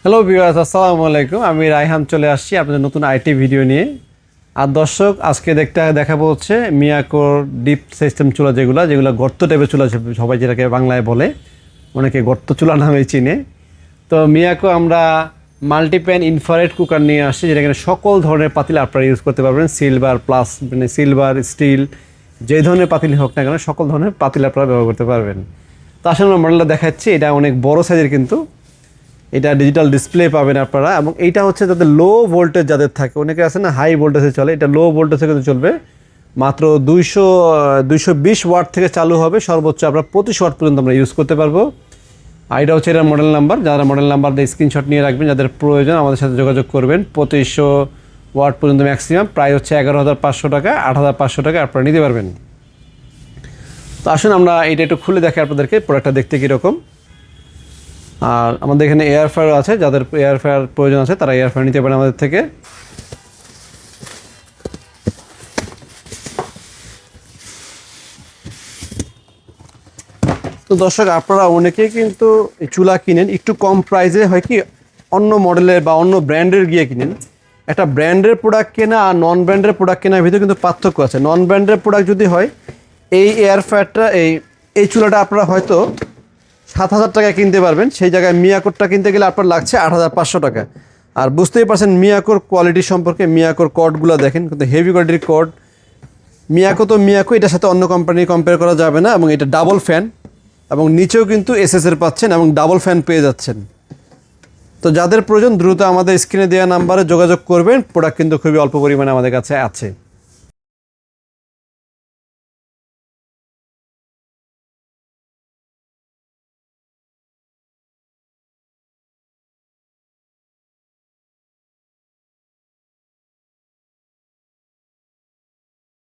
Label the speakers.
Speaker 1: Hello viewers, আসসালামু আলাইকুম। আমি রায়হান চলে আসছি আপনাদের নতুন আইটি ভিডিও নিয়ে। আর দর্শক, আজকে দেখাবো হচ্ছে মিয়াকোর ডিপ সিস্টেম চুলা, যেগুলো গর্ত টাইপের চুলা, সবাই যেটাকে বাংলায় বলে, অনেকে গর্ত চুলা নামে চিনে। তো মিয়াকো আমরা মাল্টিপ্যান ইনফ্রারেড কুকার নিয়ে আসছি, যেটা এখানে সকল ধরনের পাতিল আপনারা ইউজ করতে পারবেন। সিলভার প্লাস, মানে সিলভার, স্টিল, যে ধরনের পাতিল হোক না কেন, সকল ধরনের পাতিল আপনারা ব্যবহার করতে পারবেন। তো আসলে আমরা মডেলটা দেখাচ্ছি, এটা অনেক বড় সাইজের, কিন্তু এটা ডিজিটাল ডিসপ্লে পাবেন আপনারা। এবং এইটা হচ্ছে যাদের লো ভোল্টেজ যাদের থাকে, অনেকে আছে না হাই ভোল্টেজে চলে, এটা লো ভোল্টেজে কিন্তু চলবে। মাত্র 220 ওয়াট থেকে চালু হবে, সর্বোচ্চ আমরা 25 ওয়াট পর্যন্ত আমরা ইউজ করতে পারবো। আর এটা হচ্ছে এটার মডেল নাম্বার, যারা মডেল নাম্বার দিয়ে স্ক্রিনশট নিয়ে রাখবেন, যাদের প্রয়োজন আমাদের সাথে যোগাযোগ করবেন। 2500 ওয়াট পর্যন্ত ম্যাক্সিমাম, প্রায় হচ্ছে 11,500 টাকা, 8,500 টাকা আপনারা নিতে পারবেন। তো আসুন আমরা এটা একটু খুলে দেখি আপনাদেরকে প্রোডাক্টটা দেখতে কীরকম। আর আমাদের এখানে এয়ার ফ্রায়ার আছে, যাদের এয়ার ফ্রায়ার প্রয়োজন আছে তারা এয়ার ফ্রায়ার নিতে পারেন আমাদের থেকে। তো দর্শক, আপনারা অনেকেই কিন্তু এই চুলা কিনেন একটু কম প্রাইসে, হয় কি অন্য মডেলের বা অন্য ব্র্যান্ডের গিয়ে কিনেন। একটা ব্র্যান্ডের প্রোডাক্ট কেনা আর নন ব্র্যান্ডের প্রোডাক্ট কেনার ভিতরে কিন্তু পার্থক্য আছে। নন ব্র্যান্ডের প্রোডাক্ট যদি হয়, এই এয়ার ফ্রায়ারটা, এই চুলাটা আপনারা হয়তো 7,000 টাকায় কিনতে পারবেন, সেই জায়গায় মিয়াকোরটা কিনতে গেলে আপনার লাগছে 8,500 টাকা। আর বুঝতেই পারছেন মিয়াকোর কোয়ালিটি সম্পর্কে। মিয়াকোর কর্ডগুলো দেখেন, কিন্তু হেভি কোয়ালিটির কর্ড। মিয়াকো, এটার সাথে অন্য কোম্পানি কম্পেয়ার করা যাবে না। এবং এটা ডাবল ফ্যান, এবং নিচেও কিন্তু এসএসের পাচ্ছেন এবং ডাবল ফ্যান পেয়ে যাচ্ছেন। তো যাদের প্রয়োজন দ্রুত আমাদের স্ক্রিনে দেওয়া নাম্বারে যোগাযোগ করবেন, প্রোডাক্ট কিন্তু খুবই অল্প পরিমাণে আমাদের কাছে আছে।